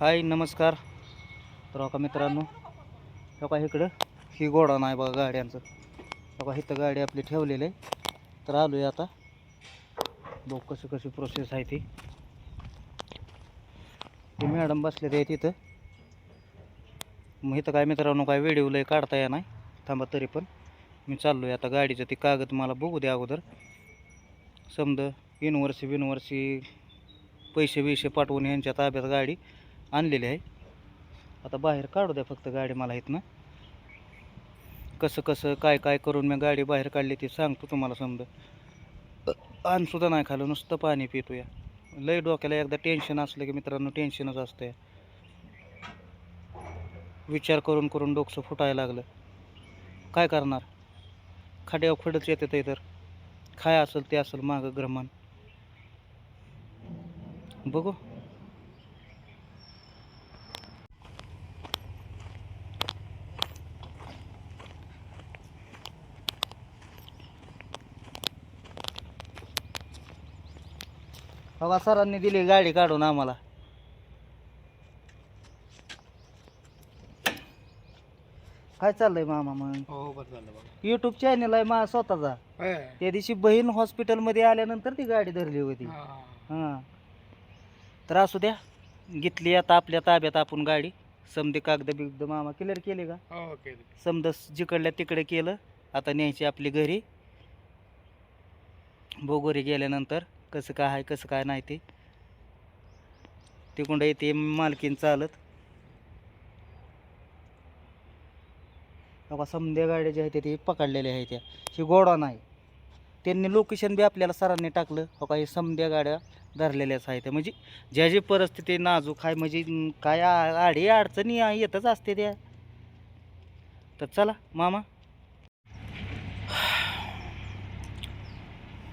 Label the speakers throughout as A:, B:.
A: हाय नमस्कार. तर का मित्रांनो, हो का इकडं ही गोडा नाही बघा गाड्यांचं. हो का इथं गाडी आपली ठेवलेली आहे. तर आलो आहे आता. बघ कशी कशी प्रोसेस आहे ती. ती मॅडम बसलेली आहे तिथं. मग इथं काय मित्रांनो काय व्हिडिओ लय काढता येणार नाही. थांबा तरी पण मी चाललो आहे आता. गाडीचं ती कागद मला बघू द्या अगोदर. समजा बिनवर्षी पैसे बिशे पाठवून यांच्या ताब्यात गाडी आणलेली आहे. आता बाहेर काढू द्या फक्त गाडी मला इथनं. कसं कसं काय काय करून मी गाडी बाहेर काढली ती सांगतो तुम्हाला. समजा अन्न नाही खाल्लं, नुसतं पाणी पितो या. लय डोक्याला एकदा टेन्शन असलं की मित्रांनो टेन्शनच असतं. विचार करून करून डोकं फुटायला लागलं. काय करणार, खाड्यावर खडच येते ते. तर काय असेल ते असेल मागं ग्रहमान बघू. बघा सरांनी दिली गाडी काढून आम्हाला. काय चाललंय मामा मग?
B: हो बरं झालं बघा.
A: युट्यूब चॅनल आहे माझा स्वतःचा. त्या दिवशी बहीण हॉस्पिटलमध्ये आल्यानंतर ती गाडी धरली होती. हां तर असू द्या, घेतली आता आपल्या ताब्यात आपण गाडी. समधी कागद बिगद मामा क्लिअर केले का?
B: हो केलं.
A: समजा जिकडल्या तिकडे केलं. आता न्यायची आपली घरी. घरी गेल्यानंतर कसं काय आहे कसं काय नाही ते तिकडं येते मालकीन चालत. बघा समध्या गाड्या ज्या आहेत ते पकडलेल्या आहेत. त्या ही गोडा नाही. त्यांनी लोकेशन बी आपल्याला सरांनी टाकलं. हो का हे समध्या गाड्या धरलेल्याच आहेत. म्हणजे ज्याची परिस्थिती नाजूक आहे, म्हणजे काय आडी अडचणी येतच असते त्या. तर चला मामा,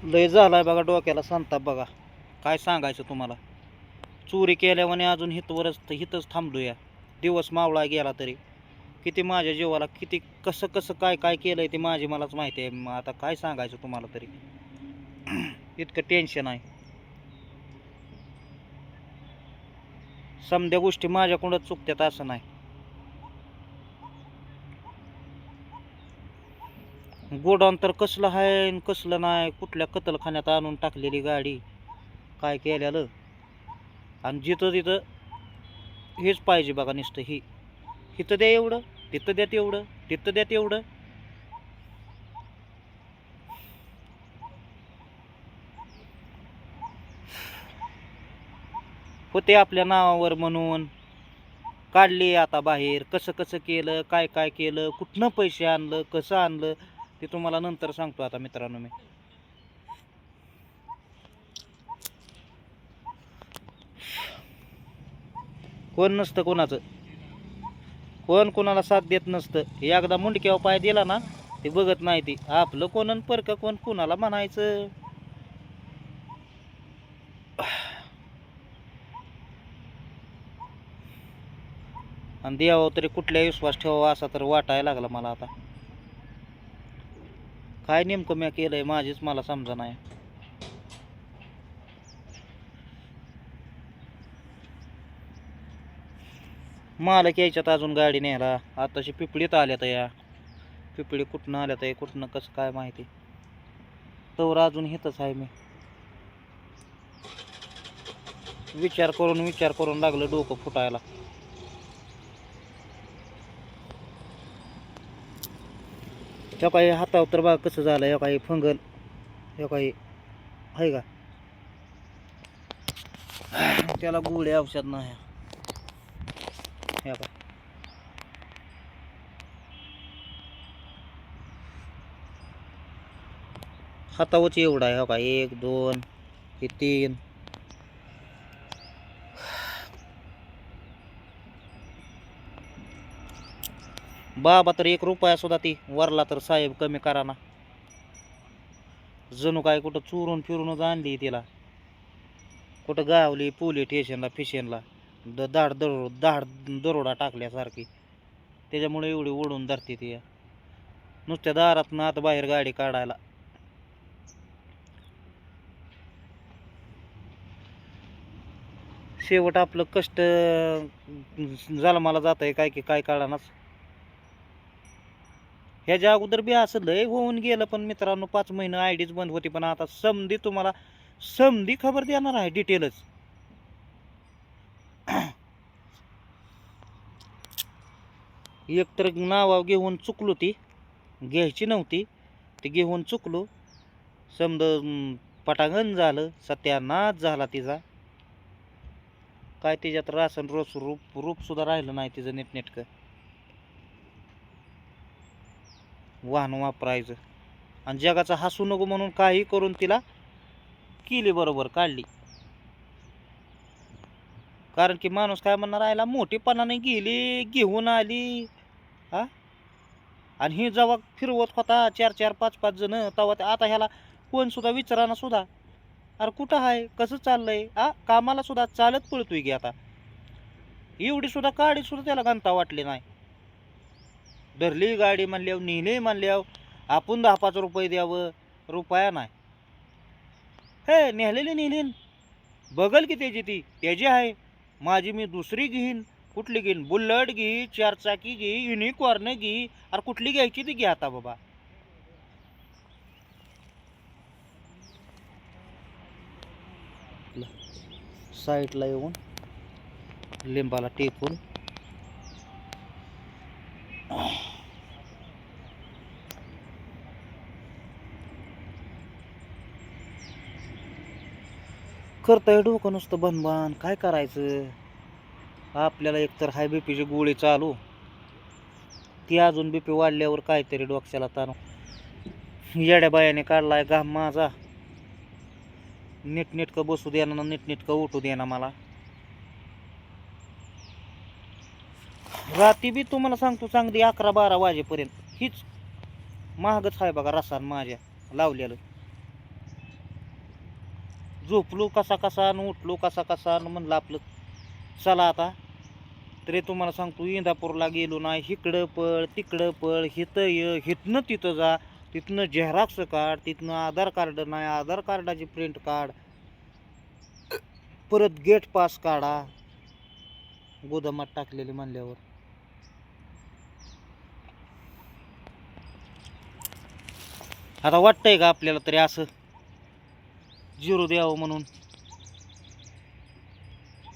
A: लय झालाय बघा डोक्याला संताप. बघा काय सांगायचं तुम्हाला. चोरी केल्यावाने अजून हितच थांबलो या. दिवस मावळा गेला तरी किती माझ्या जीवाला किती कसं कसं काय काय केलंय ते माझी मलाच माहिती आहे. मग आता काय सांगायचं तुम्हाला तरी. इतकं टेन्शन आहे. समध्या गोष्टी माझ्याकडूनच चुकत्यात असं नाही. गोडाऊन तर कसलं आहे कसलं नाही. कुठल्या कतलखान्यात आणून टाकलेली गाडी, काय केलेलं. आणि जिथं तिथं हेच पाहिजे बघा नुसतं. हिथं द्या एवढं, तिथं द्या तेवढं, तिथं द्या तेवढं. होते आपल्या नावावर म्हणून काढली आता बाहेर. कसं कसं केलं, काय काय केलं, कुठनं पैसे आणलं, कसं आणलं ते तुम्हाला नंतर सांगतो आता मित्रांनो मी. कोण नसतं कोणाचं, कोण कोणाला साथ देत नसतं. एकदा मुंडक्यावर पाय दिला ना ते बघत नाही. ती आपलं कोण परक कोण कुणाला म्हणायचं. आणि देवावर तरी कुठल्या विश्वास ठेवावा असा तर वाटायला लागला मला आता. काय नेमकं मी केलंय माझीच मला समजा नाही. मालक यायच्यात अजून गाडी न्यायला. आताशी पिपळीत आल्यात या. पिपळी कुठनं आल्यात आहे कुठनं कसं काय माहिती. तवर अजून हेतच आहे मी. विचार करून लागलं डोकं फुटायला. ह्या काही हातावर तर बघा कसं झालं. ह्या काही फंगल, ह्या काही आहे का त्याला गोळी औषध नाही. ह्या काय हातावरच एवढा आहे. हो का 1 2 हे 3. बाबा तर 1 रुपया सुद्धा ती वरला तर साहेब कमी करा ना. जणू काय कुठं चोरून फिरूनच आणली तिला. कुठं गावली पोलीस स्टेशनला फिशनला दाड दरोडा टाकल्यासारखी. त्याच्यामुळे एवढी ओढून धरते ती. नुसत्या दारात आत बाहेर गाडी काढायला. शेवट आपलं कष्ट जन्माला जात आहे काय की काय कळणाच. ह्याच्या अगोदर बी असं लय होऊन गेलं, पण मित्रांनो 5 महिने आयडीच बंद होती. पण आता समधी तुम्हाला समधी खबर देणार आहे डिटेलच. एकतर नाव घेऊन चुकलो, ती घ्यायची नव्हती, ती घेऊन चुकलो. समद पटांगण झालं, सत्यानाश झाला तिचा. काय तिच्यात रासन रोस रूप सुद्धा राहिलं नाही तिचं नीटनेटकं. वाहन वापरायचं आणि जगाचा हसू नको म्हणून काही करून तिला केली, बरोबर काढली. कारण की माणूस काय म्हणणार, राहिला मोठीपणाने गेली घेऊन आली हा. आणि ही जेव्हा फिरवत होता 4-4, 5-5 जण, तेव्हा आता ह्याला कोण सुद्धा विचाराना सुद्धा, अरे कुठं आहे, कसं चाललंय कामाला सुद्धा चालत पळतोय की. आता एवढी सुद्धा गाडी सुद्धा त्याला घंटा वाटली नाही. धरली गाडी म्हणल्यावर, नेली म्हणल्यावर आपण 10-5 रुपये द्यावं, रुपया नाही. हे नेहलेली नेली, बघल की त्याची आहे. माझी मी दुसरी घेईन, कुठली घेईन, बुलेट घे, 4 चाकी घे, युनिकॉर्न घे. अरे कुठली घ्यायची ती घे आता बाबा. साईडला येऊन लिंबाला टेकून करताय डोकं नुसतं बनबान. काय करायचं, आपल्याला एकतर हाय बीपीची गोळी चालू, ती अजून बीपी वाढल्यावर काहीतरी डोक्याला ताण. येड्या बायाने काढलाय घाम माझा, नीटनेटकं बसू देणार ना, नीटनेटकं उठू देणार मला. रात्री बी तुम्हाला सांगतो चांगली 11-12 वाजेपर्यंत हीच महागच आहे बघा रसान माझ्या लावलेलं. झोपलो कसा कसा आणि उठलो कसा कसा, म्हणलं आपलं चला आता. तरी तुम्हाला सांगतो इंदापूरला गेलो नाही, इकडं पळ तिकडं पळ, हिथं ये, हिथनं तिथं जा, तिथनं झेरॉक्स काढ, तिथनं आधार कार्ड नाही, आधार कार्डाची प्रिंट काढ, परत गेट पास काढा, गोदामात टाकलेली म्हणल्यावर. आता वाटतंय का आपल्याला तरी असं जिरो द्यावं म्हणून.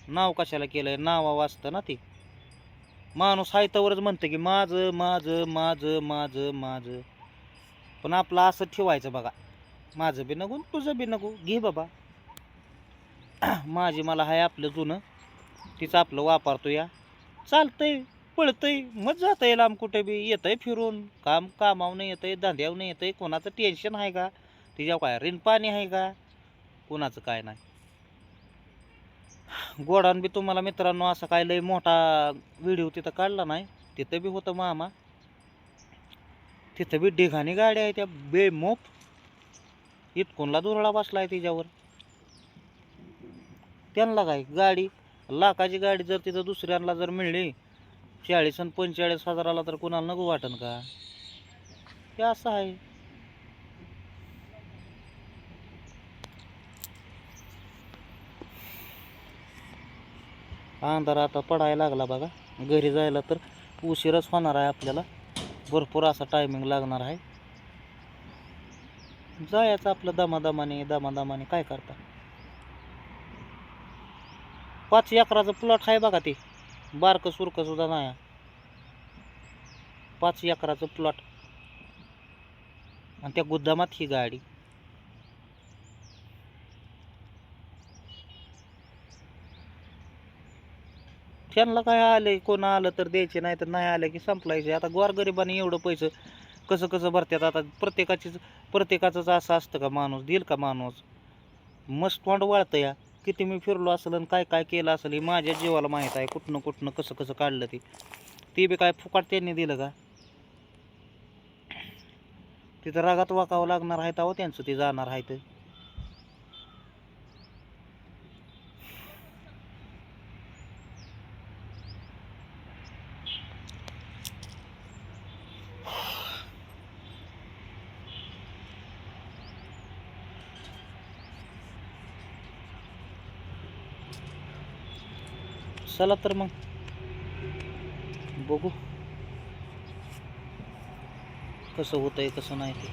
A: नाव कशाला केलंय, नावा वाचतं ना ती. माणूस हाय तवरच म्हणतं की माझं माझं माझं माझं माझं. पण आपलं असं ठेवायचं बघा, माझं बी नको तुझं बी नको, घे बाबा. माझी मला हाय आपलं जुनं, तिचं आपलं वापरतो या, चालतंय पळतंय, मग जाता लांब कुठे बी, येतंय फिरून, कामावून येतंय, धंद्यावून येतंय. कोणाचं टेन्शन आहे का, तिच्या काय ऋण पाणी आहे का, कोणाचं काय नाही. गोडान बी तुम्हाला मित्रांनो असं काय लय मोठा व्हिडिओ तिथं काढला नाही. तिथं बी होतं मामा, तिथं बी ढिगाणी गाड्या आहे त्या बेमोप. इतकोनला दुरळा बसलाय तिच्यावर. त्यांना काय गाडी, लाखाची गाडी जर तिथं दुसऱ्यांना जर मिळली 40 आणि 45 हजाराला, तर कोणाला नको वाटन का. हे असं आहे. अंधार आता पडायला लागला बघा, घरी जायला तर उशीरच होणार आहे आपल्याला, भरपूर असा टायमिंग लागणार आहे. जायचं आपलं दमादमाने काय करता. 5 एकराचं प्लॉट आहे बघा, ते बारकं सुरकं सुद्धा नाही. 5 एकराचं प्लॉट आणि त्या गोदामात ही गाडी. त्यांना काय आलंय, कोण आलं तर द्यायचे, नाही तर नाही आलं की संपलायचे. आता गोरगरिबाने एवढं पैसे कसं कसं भरतात. आता प्रत्येकाचंच असं असतं का, माणूस देईल का माणूस. मस्त तोंड वाळतं या. किती मी फिरलो असेल आणि काय काय केलं असेल हे माझ्या जीवाला माहीत आहे. कुठनं कुठनं कसं कसं काढलं ते बी काय फुकाट त्यांनी दिलं का. तिथं रागात वाकावं लागणार आहे, तेव्हा त्यांचं ते जाणार आहे. तर चला तर मग बघू कसं होतंय कसं नाही ते.